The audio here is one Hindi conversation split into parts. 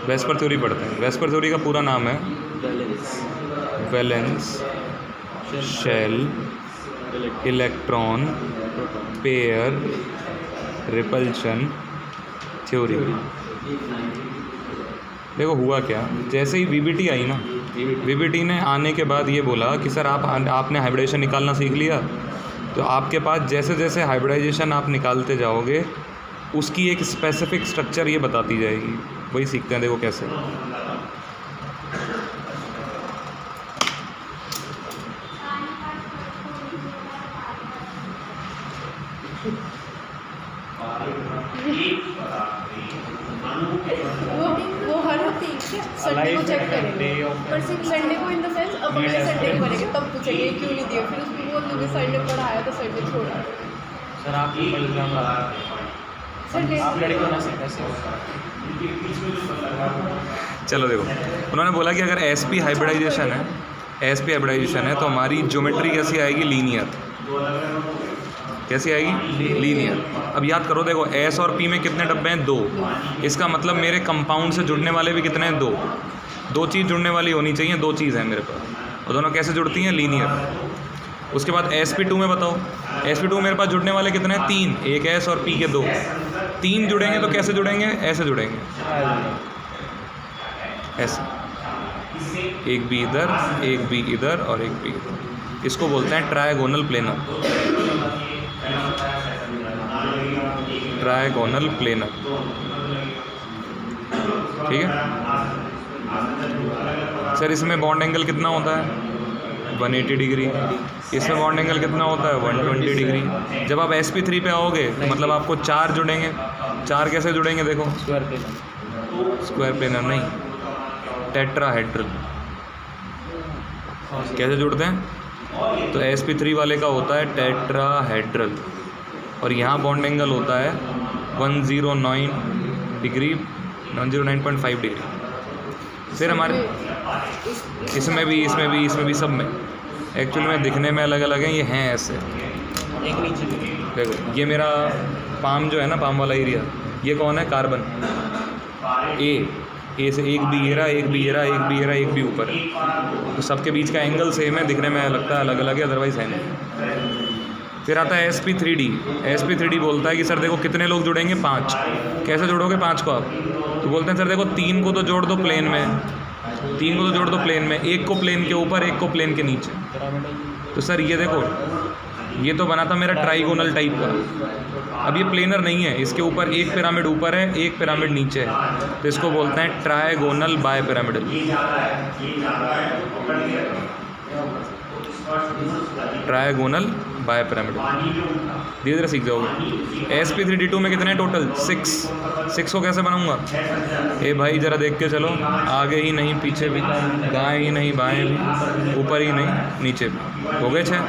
वेस्पर थ्योरी पढ़ते हैं। वेस्पर थ्योरी का पूरा नाम है valence shell electron pair repulsion theory. देखो हुआ क्या, जैसे ही वीबीटी आई ना, वीबीटी ने आने के बाद ये बोला कि सर आपने हाइब्रिडाइजेशन निकालना सीख लिया, तो आपके पास जैसे जैसे हाइब्रिडाइजेशन आप निकालते जाओगे उसकी एक स्पेसिफिक स्ट्रक्चर ये बताती जाएगी। वही सीखते हैं, देखो कैसे। वो हर हफ्ते संडे को चेक करेंगे, पर सिर्फ संडे को इन द सेंस अब अगले संडे को करेंगे, तब पूछेंगे क्यों नहीं दिया, फिर उसमें बोल दोगे संडे पढ़ाया तो संडे छोड़ा। सर आप आप लड़कियों ना से कैसे चलो देखो, उन्होंने बोला कि अगर एसपी हाइब्रिडाइजेशन है तो हमारी ज्योमेट्री कैसी आएगी, लीनियर। कैसी आएगी, लीनियर। अब याद करो, देखो एस और पी में कितने डब्बे हैं, 2। इसका मतलब मेरे कंपाउंड से जुड़ने वाले भी कितने हैं, 2 चीज़ जुड़ने वाली होनी चाहिए, 2 चीज़ हैं मेरे पास, और दोनों कैसे जुड़ती हैं, लीनियर। उसके बाद sp2 में बताओ, sp2 मेरे पास जुड़ने वाले कितने हैं, 3, एक s और p के 2। 3 जुड़ेंगे तो कैसे जुड़ेंगे, ऐसे जुड़ेंगे, ऐसे, एक b इधर, एक b इधर और एक b इधर। इसको बोलते हैं ट्रायगोनल प्लेनर। ट्रायगोनल प्लेनर, ठीक है सर। इसमें बॉन्ड एंगल कितना होता है, 180 डिग्री। इसमें बॉन्ड एंगल कितना होता है, 120 डिग्री। जब आप sp3 पे आओगे तो मतलब आपको 4 जुड़ेंगे। 4 कैसे जुड़ेंगे, देखो स्क्वायर प्लेनर नहीं, टेट्राहेड्रल। कैसे जुड़ते हैं, तो sp3 वाले का होता है टेट्राहेड्रल, और यहाँ बॉन्ड एंगल होता है 109 डिग्री, 109.5 डिग्री। फिर हमारे इसमें भी सब में एक्चुअली में दिखने में अलग अलग हैं, ये हैं ऐसे। एक नीचे देखो ये मेरा पाम जो है ना, पाम वाला एरिया, ये कौन है, कार्बन। ए से एक भी ये रहा, एक भी ये रहा, एक भी ये रहा, एक भी ऊपर है, तो सबके बीच का एंगल सेम है, दिखने में लगता है अलग अलग है, अदरवाइज है नहीं। फिर आता है sp3d। sp3d बोलता है कि सर देखो कितने लोग जुड़ेंगे, 5। कैसे जोड़ोगे 5 को आप, तो बोलते हैं सर देखो 3 को तो जोड़ दो प्लेन में, 3 को तो जोड़ दो प्लेन में, एक को प्लेन के ऊपर, एक को प्लेन के नीचे। तो सर ये देखो, ये तो बना था मेरा ट्राइगोनल टाइप का। अब ये प्लेनर नहीं है, इसके ऊपर एक पिरामिड ऊपर है, एक पिरामिड नीचे है, तो इसको बोलते हैं trigonal bipyramidal. Trigonal bipyramidal धीरे धीरे सीख जाओगे। sp3d2 में कितने टोटल, 6 को कैसे बनाऊंगा, ए भाई ज़रा देख के चलो, आगे ही नहीं पीछे भी, दाएं ही नहीं बाएं भी, ऊपर ही नहीं नीचे भी, हो गए 6।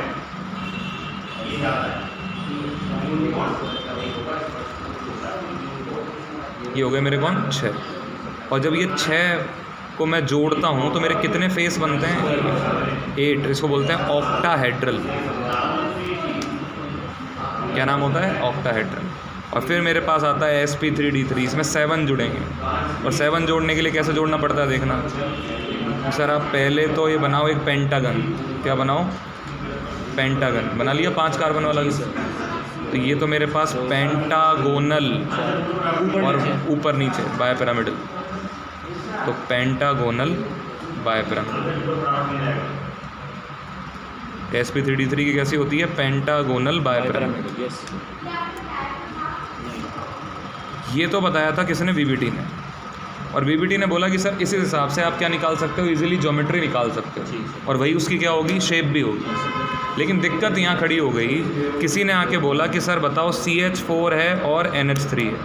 ये हो गए मेरे कौन, 6। और जब ये 6 को मैं जोड़ता हूँ तो मेरे कितने फेस बनते हैं, 8। इसको बोलते हैं ऑक्टाहेड्रल। क्या नाम होता है, ऑक्टाहेड्रल। और फिर मेरे पास आता है sp3d3, इसमें 7 जुड़ेंगे। और 7 जोड़ने के लिए कैसे जोड़ना पड़ता है, देखना सर। आप पहले तो ये बनाओ एक पेंटागन। क्या बनाओ, पेंटागन बना लिया, 5 कार्बन वाला भी। तो ये तो मेरे पास पेंटागोनल और ऊपर नीचे बाय पिरामिडल, तो पेंटागोनल बाय पिरामिडल। sp3d3 की कैसी होती है, पेंटागोनल बाय पिरामिडल। ये तो बताया था किसने, वीबीटी ने। और वीबीटी ने बोला कि सर इस हिसाब से आप क्या निकाल सकते हो, इजीली ज्योमेट्री निकाल सकते हो, और वही उसकी क्या होगी, शेप भी होगी। लेकिन दिक्कत यहाँ खड़ी हो गई, किसी ने आके बोला कि सर बताओ CH4 है और NH3 है।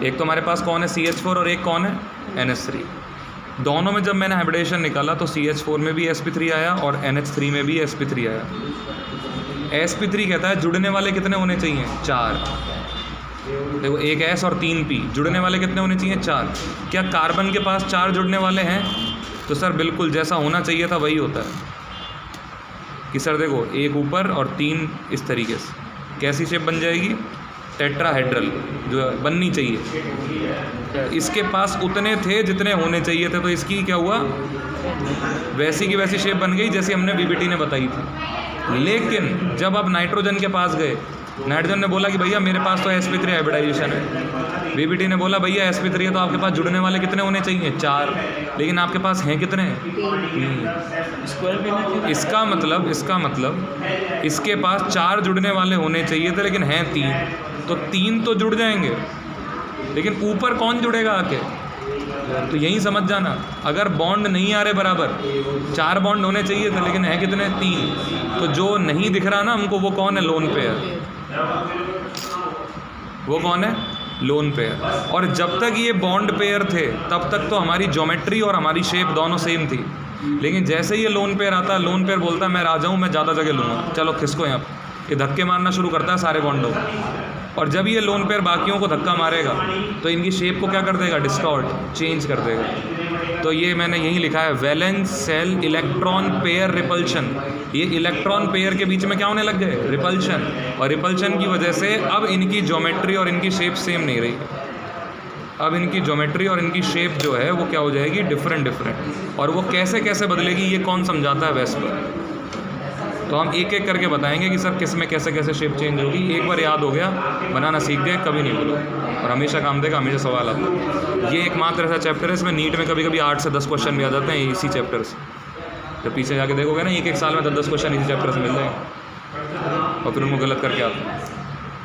एक तो हमारे पास कौन है, CH4, और एक कौन है, NH3। दोनों में जब मैंने हाइब्रिडेशन निकाला तो CH4 में भी sp3 आया और NH3 में भी sp3 आया। sp3 कहता है जुड़ने वाले कितने होने चाहिए, 4। देखो एक S और 3 P, जुड़ने वाले कितने होने चाहिए, 4। क्या कार्बन के पास 4 जुड़ने वाले हैं, तो सर बिल्कुल जैसा होना चाहिए था वही होता है कि सर देखो एक ऊपर और 3 इस तरीके से, कैसी शेप बन जाएगी, टेट्राहेड्रल जो बननी चाहिए, इसके पास उतने थे जितने होने चाहिए थे, तो इसकी क्या हुआ, वैसी की वैसी शेप बन गई जैसी हमने बीबीटी ने बताई थी। लेकिन जब आप नाइट्रोजन के पास गए, नाइट्रोजन ने बोला कि भैया मेरे पास तो sp3 हाइब्रिडाइजेशन है, बीबीटी ने बोला भैया sp3 है तो आपके पास जुड़ने वाले कितने होने चाहिए, 4, लेकिन आपके पास हैं कितने, 3। इसका मतलब इसके पास 4 जुड़ने वाले होने चाहिए थे लेकिन हैं 3, तो 3 तो जुड़ जाएंगे, लेकिन ऊपर कौन जुड़ेगा आके, तो यही समझ जाना। अगर बॉन्ड नहीं आ रहे बराबर, 4 बॉन्ड होने चाहिए थे लेकिन है कितने, 3, तो जो नहीं दिख रहा ना हमको वो कौन है, लोन पेयर, वो कौन है, लोन पेयर। और जब तक ये बॉन्ड पेयर थे तब तक तो हमारी ज्योमेट्री और हमारी शेप दोनों सेम थी, लेकिन जैसे ही ये लोन पेयर आता है, लोन पेयर बोलता है मैं राजा हूँ, मैं ज़्यादा जगह लूँगा, चलो खिसको यहाँ, ये धक्के मारना शुरू करता है सारे बॉन्डों को। और जब ये लोन पेयर बाकियों को धक्का मारेगा तो इनकी शेप को क्या कर देगा, डिस्टॉर्ट, चेंज कर देगा। तो ये मैंने यही लिखा है, valence shell electron pair repulsion. ये इलेक्ट्रॉन पेयर के बीच में क्या होने लग गए, रिपल्शन, और रिपल्शन की वजह से अब इनकी ज्योमेट्री और इनकी शेप सेम नहीं रही। अब इनकी ज्योमेट्री और इनकी शेप जो है वो क्या हो जाएगी, डिफरेंट। और वो कैसे कैसे बदलेगी ये कौन समझाता है, वेस्पर। तो हम एक एक करके बताएंगे कि सर किस में कैसे कैसे शेप चेंज होगी। एक बार याद हो गया, बनाना सीख गए, कभी नहीं भूलो, और हमेशा काम देगा, हमेशा सवाल आता है। ये एकमात्र ऐसा चैप्टर है, इसमें नीट में कभी कभी 8 से 10 क्वेश्चन भी आ जाते हैं इसी चैप्टर से। जब पीछे जाके देखोगे ना, एक साल में 10 क्वेश्चन इसी चैप्टर से मिल जाएंगे, और फिर उनको गलत करके आते हैं।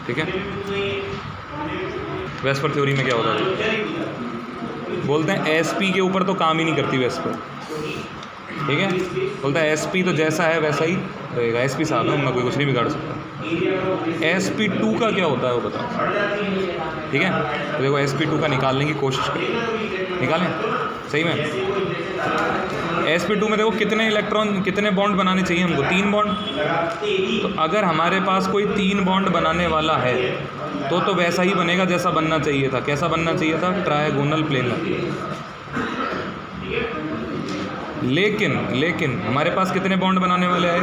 ठीक है, वेस्पर थ्योरी में क्या होता है, बोलते हैं एसपी के ऊपर तो काम ही नहीं करती वेस्पर। ठीक है, बोलता है एसपी तो जैसा है वैसा ही रहेगा, एसपी साहब है, उनका कोई कुछ नहीं बिगाड़ सकता। sp2 का क्या होता है वो बताओ। ठीक है, तो देखो sp2 का निकालने की कोशिश करें, निकालें सही में। sp2 में देखो कितने इलेक्ट्रॉन, कितने बॉन्ड बनाने चाहिए हमको, 3 बॉन्ड। तो अगर हमारे पास कोई 3 बॉन्ड बनाने वाला है तो वैसा ही बनेगा जैसा बनना चाहिए था। कैसा बनना चाहिए था, ट्रायगोनल प्लेनर। लेकिन हमारे पास कितने बॉन्ड बनाने वाले आए,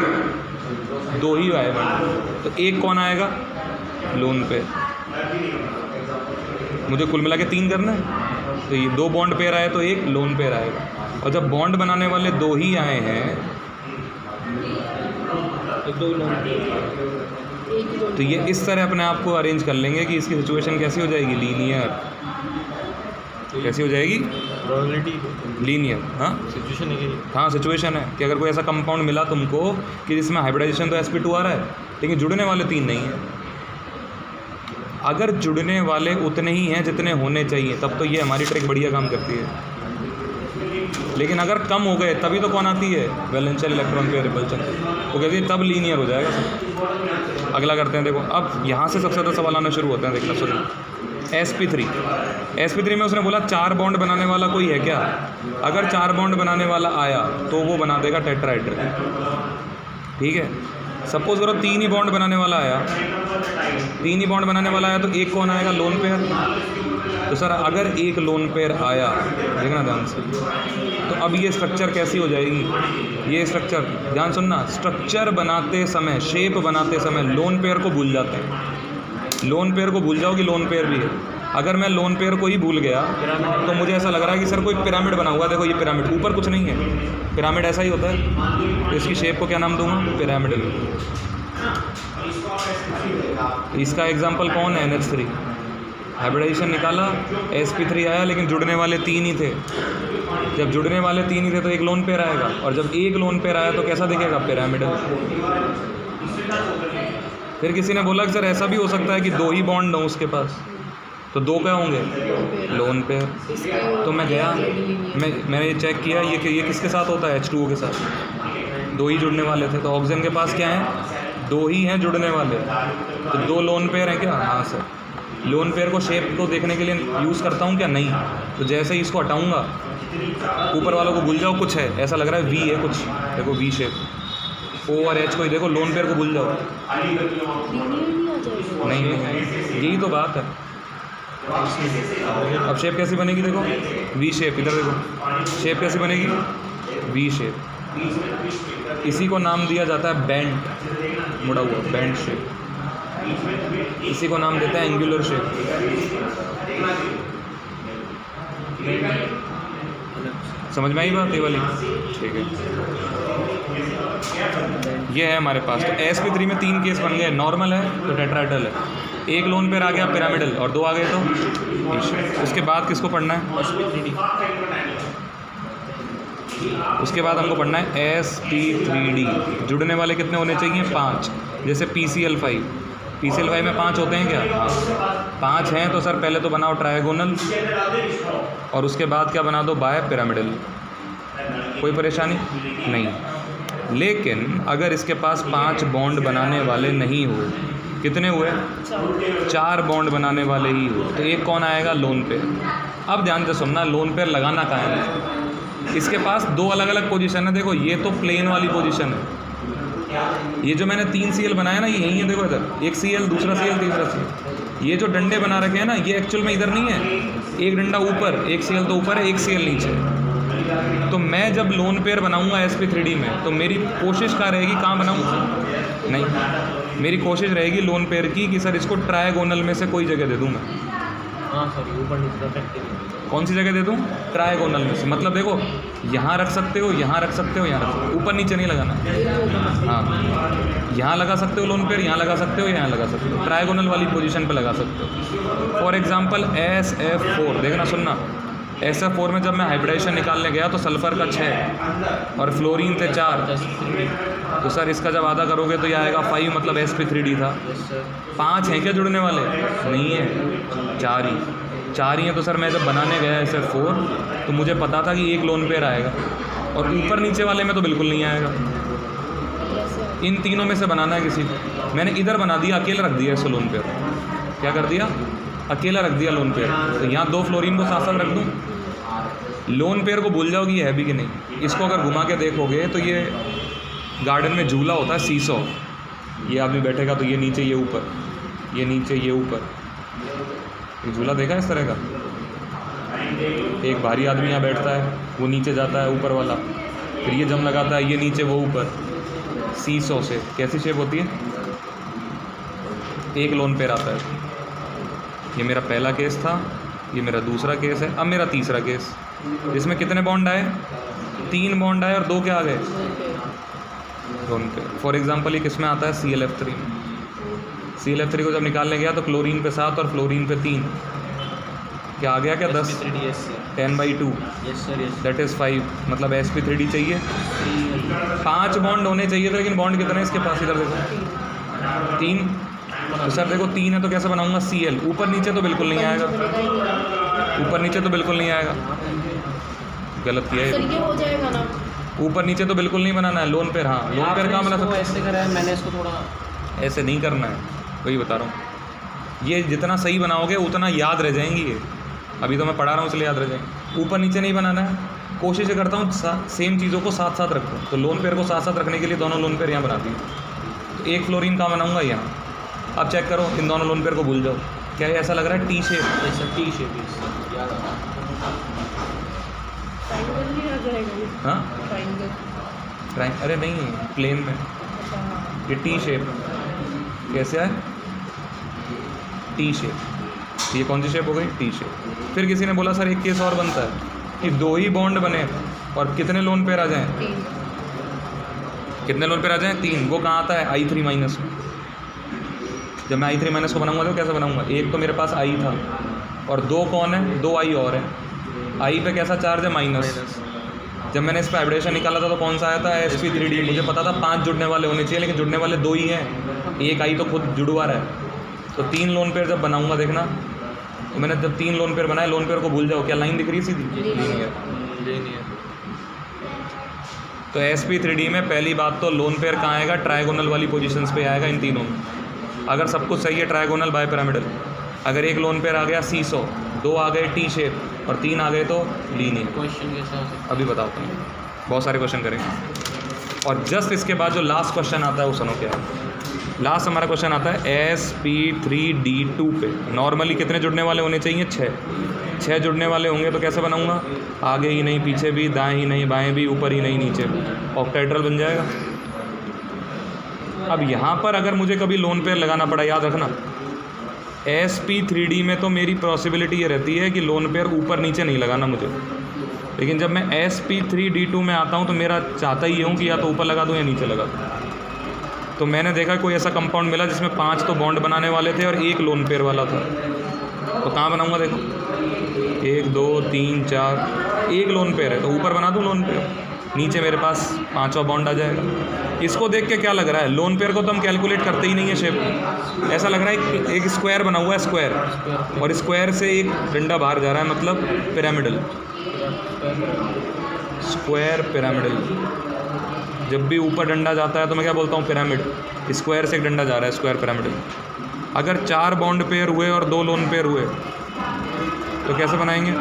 2 ही आए बॉन्ड। तो एक कौन आएगा, लोन पे। मुझे कुल मिला के 3 करना है, तो ये 2 बॉन्ड पेयर आए तो एक लोन पेयर आएगा। और जब बॉन्ड बनाने वाले 2 ही आए हैं तो 2 लोन पेयर, तो ये इस तरह अपने आप को अरेंज कर लेंगे कि इसकी सिचुएशन कैसी हो जाएगी, लीनियर। कैसी हो जाएगी, लीनियर। हाँ सिचुएशन है, हाँ सिचुएशन है कि अगर कोई ऐसा कंपाउंड मिला तुमको कि जिसमें हाइब्रिडाइजेशन तो sp2 आ रहा है लेकिन जुड़ने वाले 3 नहीं हैं। अगर जुड़ने वाले उतने ही हैं जितने होने चाहिए तब तो ये हमारी ट्रिक बढ़िया काम करती है। लेकिन अगर कम हो गए तभी तो कौन आती है, वैलेंशियल इलेक्ट्रॉन पेयर रिपल्शन। वो कहती है तब लीनियर हो जाएगा सब। अगला करते हैं, देखो अब यहाँ से सबसे ज़्यादा सवाल आना शुरू होते हैं। देखना सुनो, sp3 में उसने बोला 4 बॉन्ड बनाने वाला कोई है क्या। अगर 4 बॉन्ड बनाने वाला आया तो वो बना देगा टेट्राहेड्रल। ठीक है, सपोज करो 3 ही बॉन्ड बनाने वाला आया, 3 ही बॉन्ड बनाने वाला आया तो एक कौन आएगा, लोन पेयर। तो सर अगर एक लोन पेयर आया, देखना ध्यान से, तो अब ये स्ट्रक्चर कैसी हो जाएगी, ये स्ट्रक्चर ध्यान सुनना, स्ट्रक्चर बनाते समय, शेप बनाते समय लोन पेयर को भूल जाते हैं। लोन पेयर को भूल जाओ कि लोन पेयर भी है। अगर मैं लोन पेयर को ही भूल गया तो मुझे ऐसा लग रहा है कि सर कोई पिरामिड बना हुआ, देखो ये पिरामिड, ऊपर कुछ नहीं है, पिरामिड ऐसा ही होता है। तो इसकी शेप को क्या नाम दूंगा, पिरामिडल। इसका एग्जांपल कौन है, NH3। हाइब्रिडाइजेशन निकाला, sp3 आया लेकिन जुड़ने वाले 3 ही थे। जब जुड़ने वाले 3 ही थे तो एक लोन पेयर आएगा, और जब एक लोन पेयर आया तो कैसा दिखेगा, पिरामिडल। फिर किसी ने बोला कि सर ऐसा भी हो सकता है कि 2 ही बॉन्ड हो उसके पास, तो 2 क्या होंगे, लोन पेयर। तो मैं गया, मैंने ये चेक किया, ये किसके साथ होता है, H2O के साथ। 2 ही जुड़ने वाले थे, तो ऑक्सीजन के पास क्या है, 2 ही हैं जुड़ने वाले, तो 2 लोन पेयर हैं क्या। हाँ सर, लोन पेयर को शेप को देखने के लिए यूज़ करता हूँ क्या, नहीं। तो जैसे ही इसको हटाऊँगा, ऊपर वालों को भूल जाओ, कुछ है ऐसा लग रहा है V है कुछ, देखो V शेप, O और H को ही देखो, लोन पेयर को भूल जाओ। नहीं, यही तो बात है। अब शेप कैसी बनेगी, देखो V शेप, इधर देखो शेप कैसी बनेगी, V शेप। इसी को नाम दिया जाता है बैंड, मुड़ा हुआ बैंड शेप। इसी को नाम देता है एंगुलर शेप। समझ में आई बात ये वाली? ठीक है, ये है हमारे पास। तो sp3 में 3 केस बन गए, नॉर्मल है तो टेट्राहेड्रल है, एक लोन पेयर आ गया पिरामिडल, और 2 आ गए तो ईश। उसके बाद किसको पढ़ना है? उसके बाद हमको पढ़ना है sp3d। जुड़ने वाले कितने होने चाहिए? 5। जैसे PCl5, PCl5 में 5 होते हैं क्या? 5 हैं तो सर पहले तो बनाओ ट्रायगोनल, और उसके बाद क्या बना दो? Bipyramidal. कोई परेशानी नहीं। लेकिन अगर इसके पास 5 बॉन्ड बनाने वाले नहीं हुए, कितने हुए? 4 बॉन्ड बनाने वाले ही हुए, तो एक कौन आएगा? Lone pair. अब ध्यान से सुनना, लोन पेयर लगाना कहाँ है? इसके पास 2 अलग अलग पोजीशन है। देखो ये तो प्लेन वाली पोजीशन है, ये जो मैंने 3 CL बनाया ना, ये यही है। देखो इधर एक CL, दूसरा CL, तीसरा CL। ये जो डंडे बना रखे हैं ना, ये एक्चुअल में इधर नहीं है। एक डंडा ऊपर, एक CL तो ऊपर है, एक CL नीचे। तो मैं जब लोन पेयर बनाऊंगा sp3d में, तो मेरी कोशिश क्या रहेगी? कहाँ बनाऊँ? नहीं, मेरी कोशिश रहेगी लोन पेयर की कि सर इसको ट्रायगोनल में से कोई जगह दे दूँ मैं। हाँ सर, ऊपर नीचे का फैक्ट्री। कौन सी जगह दे दूँ? ट्रायगोनल में से। मतलब देखो, यहाँ रख सकते हो, यहाँ रख सकते हो, यहाँ रख सकते हो, ऊपर नीचे नहीं लगाना। हाँ, यहाँ लगा सकते हो लोन पेयर, यहाँ लगा सकते हो, यहाँ लगा सकते हो, ट्रायगोनल वाली पोजीशन पे लगा सकते हो। फॉर एग्जांपल SF4, देखना सुनना, SF4 में जब मैं हाइब्रिडाइजेशन निकालने गया तो सल्फ़र का 6 और फ्लोरीन थे 4, तो सर इसका जब आधा करोगे तो ये आएगा 5, मतलब sp3d था। 5 हैं क्या जुड़ने वाले? नहीं है, 4 ही हैं। तो सर मैं जब बनाने गया SF4 तो मुझे पता था कि एक लोन पेयर आएगा, और ऊपर नीचे वाले में तो बिल्कुल नहीं आएगा। इन तीनों में से बनाना है किसी को। मैंने इधर बना दिया, अकेला रख दिया इसको लोन पेयर। क्या कर दिया? अकेला रख दिया लोन पेयर। तो यहाँ 2 फ्लोरीन को साथ साथ रख दूँ। लोन पेयर को भूल जाओगी ये है भी कि नहीं। इसको अगर घुमा के देखोगे तो ये गार्डन में झूला होता है, सीसो। ये आदमी बैठेगा तो ये नीचे, ये ऊपर, ये नीचे, ये ऊपर। ये झूला देखा है इस तरह का? एक भारी आदमी यहाँ बैठता है, वो नीचे जाता है ऊपर वाला, फिर ये जम लगाता है, ये नीचे, वो ऊपर। सीसो से कैसी शेप होती है? एक लोन पेयर आता है। ये मेरा पहला केस था, ये मेरा दूसरा केस है, अब मेरा तीसरा केस, जिसमें कितने बॉन्ड आए? 3 बॉन्ड आए और 2 क्या आ गए? Lone pair. फॉर एग्जांपल ये किस में आता है? ClF3 में। ClF3 को जब निकालने गया तो क्लोरीन पे 7 और फ्लोरीन पे 3, क्या आ गया? क्या 10? 10/2, दैट इज़ 5, मतलब sp3d चाहिए। 5 बॉन्ड होने चाहिए थे, लेकिन बॉन्ड कितने इसके पास? इधर देखो 3। तो सर देखो 3 है तो कैसे बनाऊंगा? CL। ऊपर नीचे तो बिल्कुल नहीं आएगा, ऊपर नीचे तो बिल्कुल नहीं आएगा। गलत किया सर है, ये हो जाएगा ना? ऊपर नीचे तो बिल्कुल नहीं बनाना है। लोन पेयर, हाँ लोन पेयर कहाँ बना सकते? ऐसे करा है मैंने, इसको थोड़ा ऐसे नहीं करना है, वही बता रहा हूँ। ये जितना सही बनाओगे उतना याद रह जाएंगी ये। अभी तो मैं पढ़ा रहा हूँ इसलिए याद रह जाएंगे। ऊपर नीचे नहीं बनाना है। कोशिश करता हूँ सेम चीज़ों को साथ साथ रखूँ। तो लोन पेयर को साथ साथ रखने के लिए दोनों लोन पेयर यहाँ बनाती हूँ। तो एक फ्लोरीन कहाँ बनाऊँगा? यहाँ। अब चेक करो, इन दोनों लोन पेयर को भूल जाओ। क्या ये ऐसा लग रहा है? T shape. ऐसा टी शेप। ट्रायंगल नहीं आ जाएगा ये? हाँ, ट्रायंगल। अरे नहीं, प्लेन में ये टी शेप कैसे है? T shape. ये कौन सी शेप हो गई? T shape. फिर किसी ने बोला सर एक केस और बनता है कि 2 ही बॉन्ड बने और कितने लोन पेयर आ जाएं? 3। कितने लोन पेयर आ जाएं? 3। वो कहाँ आता है? I3 माइनस में। जब मैं I3 माइनस को बनाऊंगा तो कैसे बनाऊंगा? एक तो मेरे पास I था और 2 कौन है? 2 I और है। I पे कैसा चार्ज है? माइनस। जब मैंने इस पर हाइब्रिडेशन निकाला था तो कौन सा आया था? sp3d। मुझे पता था 5 जुड़ने वाले होने चाहिए, लेकिन जुड़ने वाले 2 ही हैं। एक I तो खुद जुड़वा रहा है। तो 3 लोन पेयर जब बनाऊंगा, देखना, तो मैंने जब 3 लोन पेयर बनाए, लोन पेयर को भूल जाओ। क्या लाइन दिख रही है सीधी? तो sp3d में पहली बात तो लोन पेयर कहाँ आएगा? ट्रायगोनल वाली पोजीशंस पे आएगा, इन तीनों में। अगर सब कुछ सही है, ट्रायगोनल बाय पिरामिडल। अगर एक लोन पेयर आ गया सीसो, 2 आ गए टी शेप और 3 आ गए तो लीनियर। क्वेश्चन कैसा? अभी अभी बताता हूँ, बहुत सारे क्वेश्चन करेंगे। और जस्ट इसके बाद जो लास्ट क्वेश्चन आता है वो सुनो क्या है। लास्ट हमारा क्वेश्चन आता है sp3d2 पे नॉर्मली कितने जुड़ने वाले होने चाहिए? 6 जुड़ने वाले होंगे तो कैसे बनाऊंगा? आगे ही नहीं, पीछे भी, दाएं ही नहीं, बाएं भी, ऊपर ही नहीं, नीचे भी। ऑक्टाहेड्रल बन जाएगा। अब यहाँ पर अगर मुझे कभी लोन पेयर लगाना पड़ा, याद रखना SP3D में तो मेरी पॉसिबिलिटी ये रहती है कि लोन पेयर ऊपर नीचे नहीं लगाना मुझे, लेकिन जब मैं SP3D2 में आता हूँ तो मेरा चाहता ही हूँ कि या तो ऊपर लगा दूँ या नीचे लगा दूँ। तो मैंने देखा कोई ऐसा कंपाउंड मिला जिसमें 5 तो बॉन्ड बनाने वाले थे और 1 लोन पेयर वाला था। तो कहाँ बनाऊँगा, देखो 1 2 3 4, 1 लोन पेयर है तो ऊपर बना दूँ लोन पेयर, नीचे मेरे पास 5वां बॉन्ड आ जाएगा। इसको देख के क्या लग रहा है, लोन पेयर को तो हम कैलकुलेट करते ही नहीं है शेप। ऐसा लग रहा है कि एक स्क्वायर बना हुआ है, स्क्वायर, और स्क्वायर से एक डंडा बाहर जा रहा है, मतलब पिरामिडल, स्क्वायर पिरामिडल। जब भी ऊपर डंडा जाता है तो मैं क्या बोलता हूँ, पिरामिड। स्क्वायर से एक डंडा जा रहा है, स्क्वायर पिरामिडल। अगर 4 बॉन्ड पेयर हुए और 2 लोन पेयर हुए तो कैसे बनाएंगे,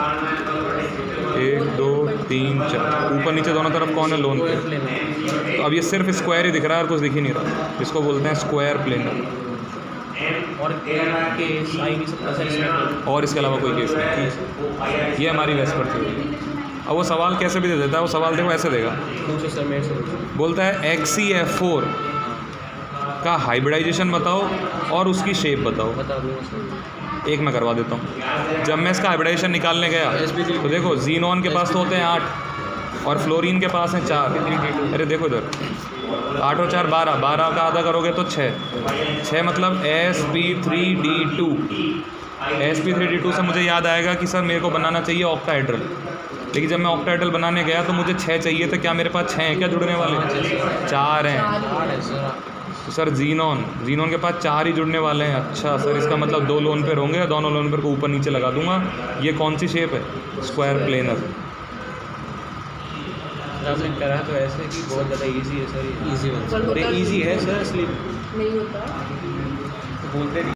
1 2 3 4, ऊपर नीचे दोनों तरफ कौन है, लोन पेयर। तो अब ये सिर्फ स्क्वायर ही दिख रहा है और कुछ दिख ही नहीं रहा, इसको बोलते हैं स्क्वायर प्लेनर। और इसके अलावा कोई केस नहीं। ये हमारी वेस्पर थ्योरी। अब वो सवाल कैसे भी दे देता है, वो सवाल देखो ऐसे देगा, बोलता है XeF4 का हाइब्रिडाइजेशन बताओ और उसकी शेप बताओ। एक मैं करवा देता हूँ। जब मैं इसका हाइब्रिडाइजेशन निकालने गया तो देखो जीनॉन के पास तो होते हैं 8 और फ्लोरीन के पास हैं 4। अरे देखो इधर, 8 और 4 12, 12 का आधा करोगे तो 6 मतलब sp3d2। sp3d2 से मुझे याद आएगा कि सर मेरे को बनाना चाहिए ऑक्टाहेड्रल, लेकिन जब मैं ऑक्टाहेड्रल बनाने गया तो मुझे 6 चाहिए थे। क्या मेरे पास 6 हैं क्या जुड़ने वाले, 4 हैं। तो सर जीनॉन के पास 4 ही जुड़ने वाले हैं। अच्छा सर, इसका मतलब 2 लोन पेयर होंगे, दोनों लोन पेयर को ऊपर नीचे लगा दूंगा। ये कौन सी शेप है, स्क्वायर प्लेनर। आपने करा तो ऐसे कि बहुत ज़्यादा इजी है सर, इजी है सर, इसलिए नहीं होता, बोलते नहीं।